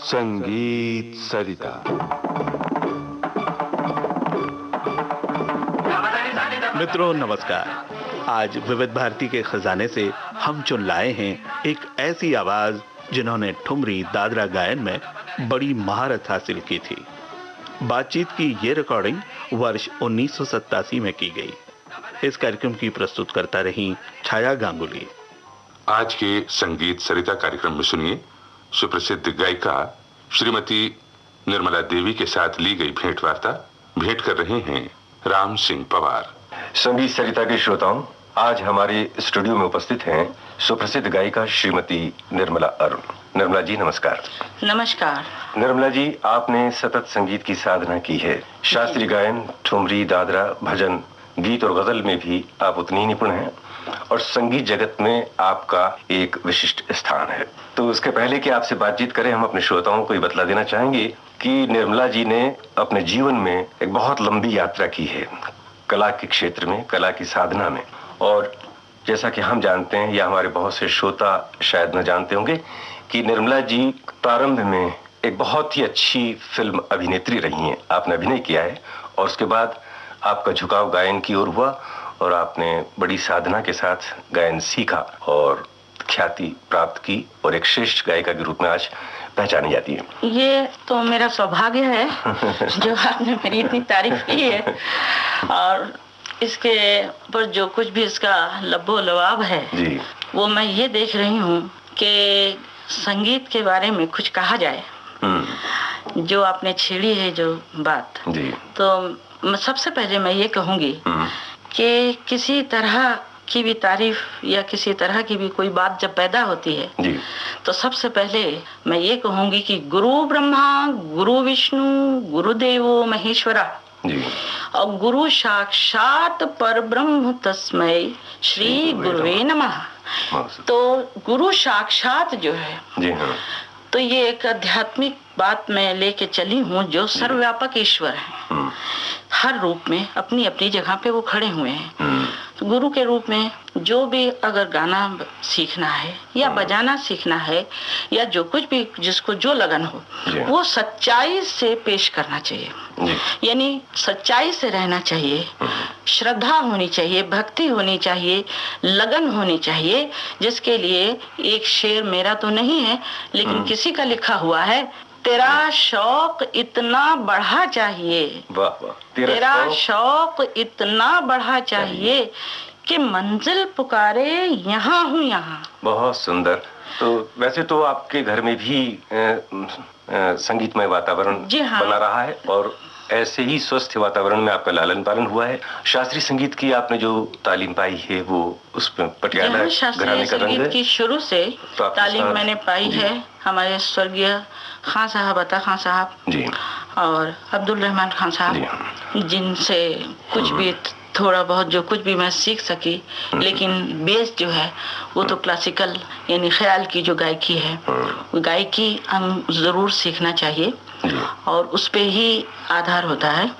संगीत सरिता। मित्रों नमस्कार। आज विविध भारती के खजाने से हम चुन लाए हैं एक ऐसी आवाज जिन्होंने ठुमरी दादरा गायन में बड़ी महारत हासिल की थी। बातचीत की ये रिकॉर्डिंग वर्ष 1987 में की गई। इस कार्यक्रम की प्रस्तुतकर्ता रही छाया गांगुली। आज के संगीत सरिता कार्यक्रम में सुनिए सुप्रसिद्ध गायिका श्रीमती निर्मला देवी के साथ ली गई भेंट वार्ता। भेंट कर रहे हैं राम सिंह पवार। संगीत सरिता के श्रोताओं, आज हमारे स्टूडियो में उपस्थित हैं सुप्रसिद्ध गायिका श्रीमती निर्मला अरुण। निर्मला जी नमस्कार। नमस्कार। निर्मला जी, आपने सतत संगीत की साधना की है। शास्त्रीय गायन, ठुमरी, दादरा, भजन, गीत और गजल में भी आप उतनी निपुण हैं और संगीत जगत में आपका एक विशिष्ट स्थान है। तो उसके पहले कि आपसे बातचीत करें, हम अपने श्रोताओं को ये बतला देना चाहेंगे कि निर्मला जी ने अपने जीवन में एक बहुत लंबी यात्रा की है कला के क्षेत्र में, कला की साधना में। और जैसा कि हम जानते हैं या हमारे बहुत से श्रोता शायद न जानते होंगे कि निर्मला जी प्रारंभ में एक बहुत ही अच्छी फिल्म अभिनेत्री रही हैं। आपने अभिनय किया है और उसके बाद आपका झुकाव गायन की ओर हुआ और आपने बड़ी साधना के साथ गायन सीखा और ख्याति प्राप्त की और एक श्रेष्ठ गायिका के रूप में आज पहचानी जाती है। ये तो मेरा सौभाग्य है जो आपने मेरी इतनी तारीफ की है और इसके पर जो कुछ भी इसका लबो लबाब है जी, वो मैं ये देख रही हूँ कि संगीत के बारे में कुछ कहा जाए। जो आपने छेड़ी है जो बात जी, तो सबसे पहले मैं ये कहूँगी कि किसी तरह की भी तारीफ या किसी तरह की भी कोई बात जब पैदा होती है जी, तो सबसे पहले मैं ये कहूँगी कि गुरु ब्रह्मा गुरु विष्णु गुरुदेवो महेश्वरा जी, और गुरु साक्षात परब्रह्म तस्मै श्री गुरुवे नमः। तो गुरु साक्षात जो है जी, हाँ, तो ये एक आध्यात्मिक बात मैं लेके चली हूँ जो सर्वव्यापक ईश्वर है। हर रूप में अपनी अपनी जगह पे वो खड़े हुए हैं। तो गुरु के रूप में जो भी अगर गाना सीखना है या बजाना सीखना है या जो कुछ भी जिसको जो लगन हो वो सच्चाई से पेश करना चाहिए, यानी सच्चाई से रहना चाहिए, श्रद्धा होनी चाहिए, भक्ति होनी चाहिए, लगन होनी चाहिए। जिसके लिए एक शेर मेरा तो नहीं है लेकिन किसी का लिखा हुआ है, तेरा शौक इतना बढ़ा चाहिए, वाह वाह, तेरा शौक इतना बढ़ा चाहिए कि मंजिल पुकारे यहाँ हूँ यहाँ। बहुत सुंदर। तो वैसे तो आपके घर में भी संगीतमय वातावरण हाँ, बना रहा है और ऐसे ही स्वस्थ वातावरण में आपका लालन पालन हुआ है। शास्त्रीय संगीत की आपने जो तालीम पाई है वो उसमें पटियाला घराने का रंग है। की शुरू से तालीम मैंने पाई है हमारे स्वर्गीय खान साहब, अता खान साहब जी, और अब्दुल रहमान खान साहब, जिनसे कुछ भी थोड़ा बहुत जो कुछ भी मैं सीख सकी। लेकिन बेस जो है वो तो क्लासिकल यानी ख्याल की जो गायकी है वो गायकी हम जरूर सीखना चाहिए और उस पे ही आधार होता है।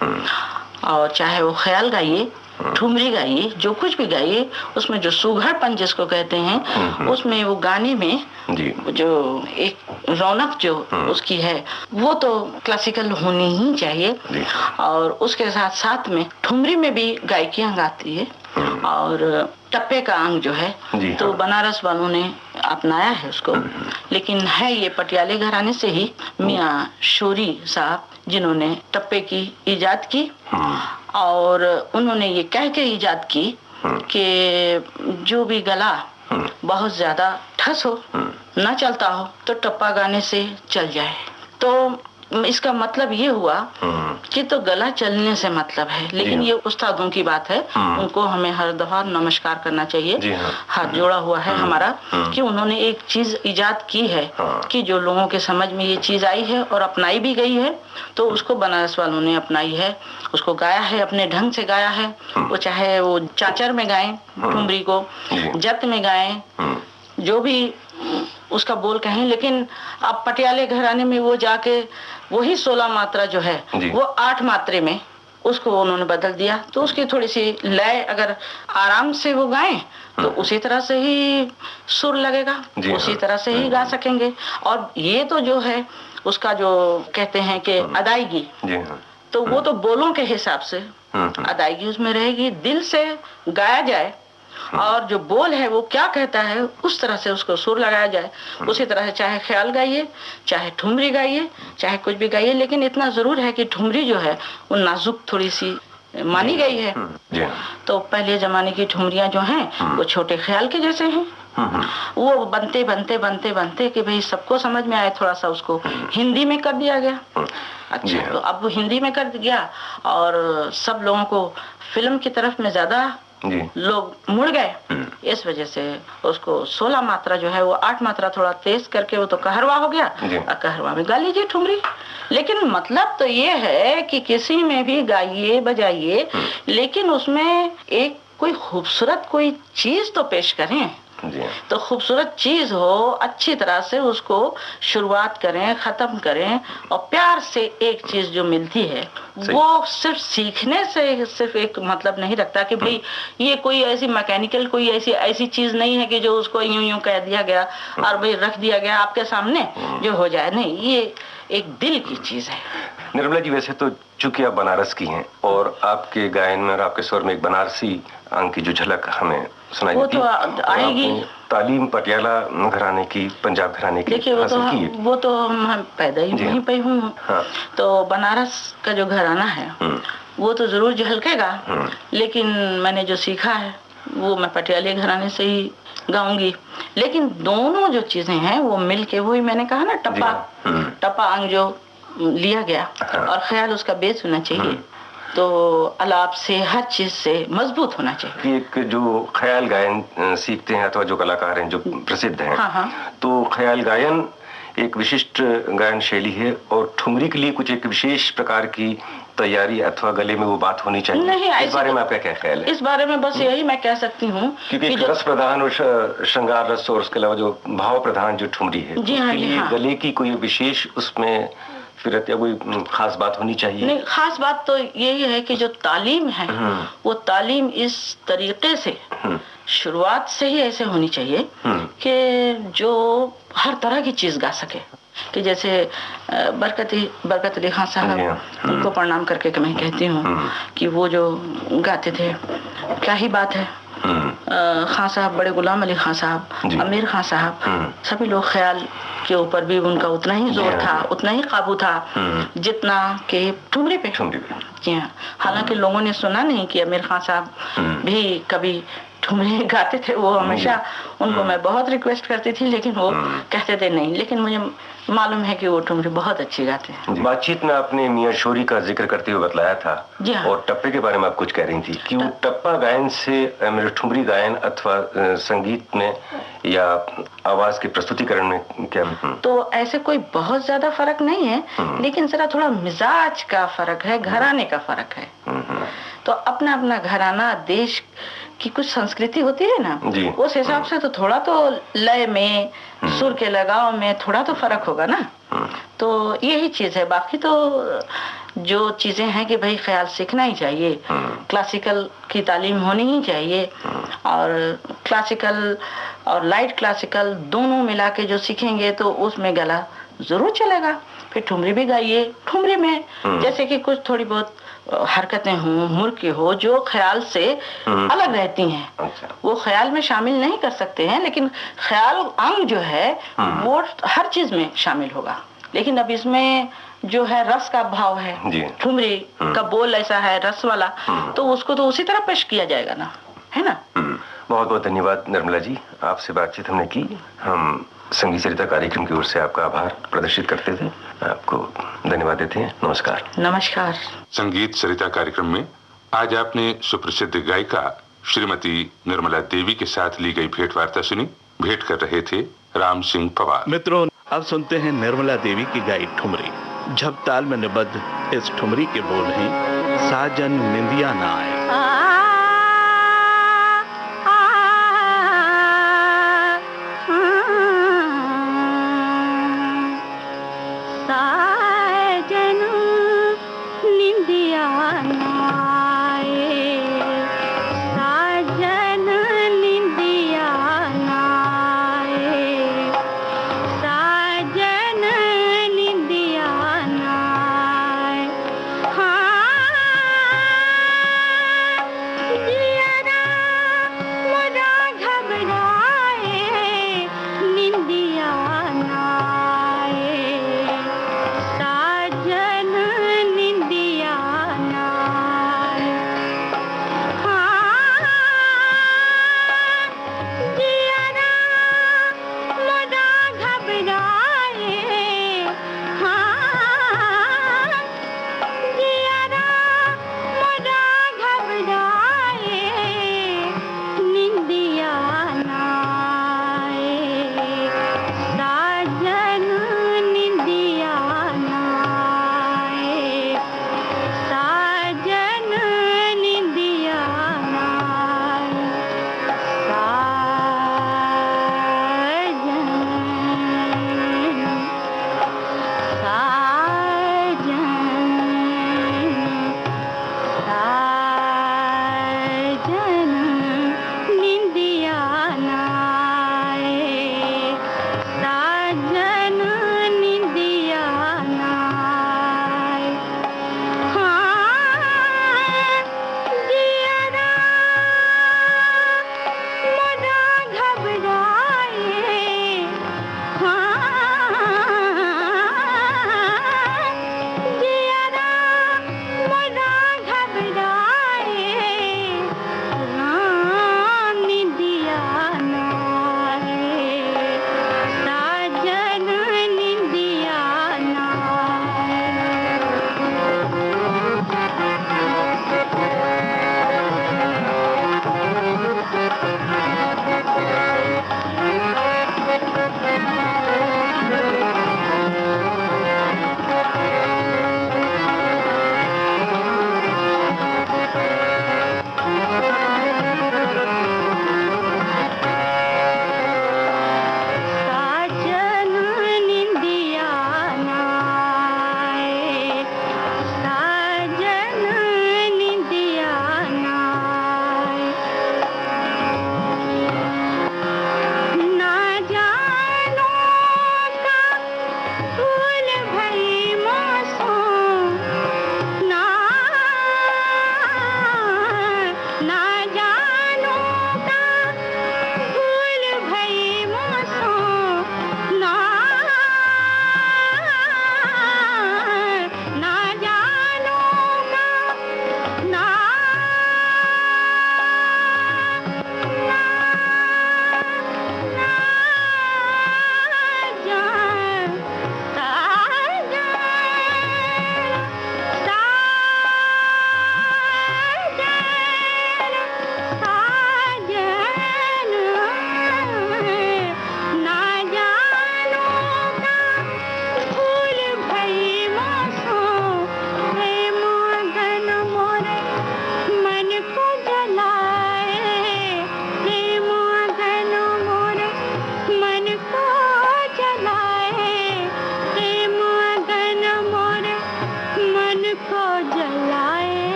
और चाहे वो ख्याल गाइए, ठुमरी गाइए, जो कुछ भी गाइए, उसमें जो सुघड़पन जिसको कहते हैं उसमें वो गाने में जो एक रौनक जो उसकी है वो तो क्लासिकल होनी ही चाहिए। और उसके साथ साथ में ठुमरी में भी गायकियां गाती है और टप्पे का अंग जो है तो बनारस वालों ने अपनाया है उसको, लेकिन है ये पटियाले घराने से ही मियाँ शोरी साहब जिन्होंने टप्पे की इजाद की और उन्होंने ये कह के इजाद की कि जो भी गला बहुत ज्यादा ठस हो, ना चलता हो, तो टप्पा गाने से चल जाए। तो इसका मतलब ये हुआ कि तो गला चलने से मतलब है, लेकिन ये उस्तादों की बात है, उनको हमें हर दफा नमस्कार करना चाहिए। हाथ जोड़ा हुआ है हमारा कि उन्होंने एक चीज इजाद की है कि जो लोगों के समझ में ये चीज आई है और अपनाई भी गई है, तो उसको बनारस वालों ने अपनाई है, उसको गाया है, अपने ढंग से गाया है। वो चाहे वो चाचर में गाएं ठुमरी को, जत में गाएं, जो भी उसका बोल कहें, लेकिन अब पटियाले घराने में वो जाके वही 16 मात्रा जो है वो 8 मात्रे में उसको उन्होंने बदल दिया। तो उसकी थोड़ी सी लय अगर आराम से वो गाएं तो उसी तरह से ही सुर लगेगा, उसी तरह से ही गा सकेंगे। और ये तो जो है उसका जो कहते हैं कि अदायगी, तो वो तो बोलों के हिसाब से अदायगी उसमें रहेगी। दिल से गाया जाए और जो बोल है वो क्या कहता है उस तरह से उसको सुर लगाया जाए, उसी तरह से चाहे ख्याल गाइए, चाहे ठुमरी गाइए, चाहे कुछ भी गाइए। लेकिन इतना जरूर है कि ठुमरी जो है वो नाजुक थोड़ी सी मानी गई है। तो पहले जमाने की ठुमरियां जो हैं वो छोटे ख्याल के जैसे हैं। वो बनते बनते बनते बनते कि भाई सबको समझ में आए, थोड़ा सा उसको हिंदी में कर दिया गया। अच्छा, तो अब वो हिंदी में कर दिया और सब लोगों को फिल्म की तरफ में ज्यादा लोग मुड़ गए। इस वजह से उसको 16 मात्रा जो है वो 8 मात्रा थोड़ा तेज करके वो तो कहरवा हो गया। और कहरवा में गा लीजिए ठुमरी। लेकिन मतलब तो ये है कि किसी में भी गाइए बजाइए, लेकिन उसमें एक कोई खूबसूरत कोई चीज तो पेश करें। तो खूबसूरत चीज हो, अच्छी तरह से उसको शुरुआत करें, खत्म करें। और प्यार से एक चीज जो मिलती है वो सिर्फ सीखने से सिर्फ एक मतलब नहीं रखता कि भाई ये कोई ऐसी मैकेनिकल कोई ऐसी चीज नहीं है कि जो उसको यूं यूं कह दिया गया और भाई रख दिया गया आपके सामने जो हो जाए। नहीं, ये एक दिल की चीज है। निर्मला जी, वैसे तो चूंकि आप बनारस की हैं और आपके गायन में और आपके स्वर में एक बनारसी अंग की जो झलक हमें सुनाई देती है, तो आएगी। तालीम पटियाला घराने की, पंजाब घराने की देखिए, वो तो हम पैदा ही वहीं पे हूँ। तो बनारस का जो घराना है वो तो जरूर झलकेगा, लेकिन मैंने जो सीखा है वो मैं पटियाले घराने से ही गाऊंगी। लेकिन दोनों जो चीजें हैं वो मिलके, वही मैंने कहा ना, टप्पा अंग जो लिया गया और ख्याल उसका बेस होना चाहिए। तो अलाप से हर चीज से मजबूत होना चाहिए। एक जो ख्याल गायन सीखते हैं अथवा जो कलाकार हैं जो प्रसिद्ध हैं, तो ख्याल गायन एक विशिष्ट गायन शैली है और ठुमरी के लिए कुछ एक विशेष प्रकार की तैयारी अथवा गले में वो बात होनी चाहिए। नहीं, इस बारे में आपका क्या ख्याल है? इस बारे में बस यही मैं कह सकती हूँ कि रस प्रधान और श्रृंगार रस और उसके अलावा जो भाव प्रधान जो ठुमरी है, उसके लिए गले की कोई विशेष उसमें फिर या कोई खास बात होनी चाहिए? नहीं, खास बात तो यही है कि जो तालीम है वो तालीम इस तरीके से शुरुआत से ही ऐसे होनी चाहिए कि जो हर तरह की चीज गा सके। कि जैसे बरकत अली खान साहब, उनको प्रणाम करके मैं कहती हूँ कि वो जो गाते थे, क्या ही बात है। खान साहब, बड़े गुलाम अली खान साहब, अमीर खान साहब, सभी लोग ख्याल के ऊपर भी उनका उतना ही जोर था, उतना ही काबू था जितना कि ठुमरी पे। जी हाँ, हालांकि लोगों ने सुना नहीं कि अमीर खान साहब भी कभी ठुमरी गाते थे। वो हमेशा उनको मैं बहुत रिक्वेस्ट करती थी, लेकिन वो कहते थे नहीं। लेकिन मुझे मालूम है कि वो ठुमरी बहुत अच्छी गाते हैं। बातचीत में आपने मियां शोरी का जिक्र करते हुए बतलाया था और टप्पे के बारे में आप कुछ कह रही थी कि वो टप्पा गायन से ठुमरी गायन अथवा संगीत में या आवाज के प्रस्तुतिकरण में क्या? तो ऐसे कोई बहुत ज्यादा फर्क नहीं है, लेकिन जरा थोड़ा मिजाज का फर्क है, घराने का फर्क है। तो अपना अपना घराना, देश की कुछ संस्कृति होती है ना, उस हिसाब से तो थोड़ा तो लय में, सुर के लगाव में थोड़ा तो फर्क होगा ना। तो यही चीज है। बाकी तो जो चीजें हैं कि भाई ख्याल सीखना ही चाहिए, क्लासिकल की तालीम होनी ही चाहिए, और क्लासिकल और लाइट क्लासिकल दोनों मिला के जो सीखेंगे तो उसमें गला जरूर चलेगा। फिर ठुमरी भी गाइए। ठुमरी में जैसे कि कुछ थोड़ी बहुत हरकतें हो, मुर्की हो, जो ख्याल से अलग रहती हैं, वो ख्याल में शामिल नहीं कर सकते हैं, लेकिन ख्याल अंग जो है वो हर चीज में शामिल होगा। लेकिन अब इसमें जो है रस का भाव है, ठुमरी का बोल ऐसा है रस वाला, तो उसको तो उसी तरह पेश किया जाएगा ना, है ना। बहुत बहुत धन्यवाद निर्मला जी, आपसे बातचीत हमने की। हम संगीत सरिता कार्यक्रम की ओर से आपका आभार प्रदर्शित करते थे, आपको धन्यवाद देते हैं। नमस्कार। नमस्कार। संगीत सरिता कार्यक्रम में आज आपने सुप्रसिद्ध गायिका श्रीमती निर्मला देवी के साथ ली गई भेंट वार्ता सुनी। भेंट कर रहे थे राम सिंह पवार। मित्रों, अब सुनते हैं निर्मला देवी की गाई ठुमरी। झप ताल में निबद्ध इस ठुमरी के बोल हैं, साजन निंदिया ना आए। साजन निंदिया ना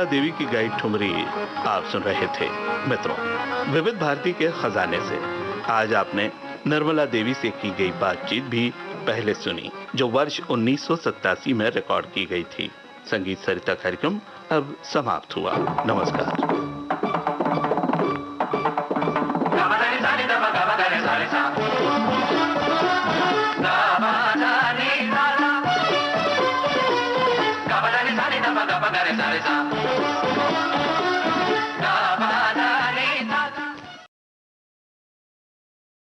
निर्मला देवी की गाई ठुमरी आप सुन रहे थे। मित्रों, विविध भारती के खजाने से आज आपने निर्मला देवी से की गई बातचीत भी पहले सुनी, जो वर्ष 1987 में रिकॉर्ड की गई थी। संगीत सरिता कार्यक्रम अब समाप्त हुआ। नमस्कार। Sa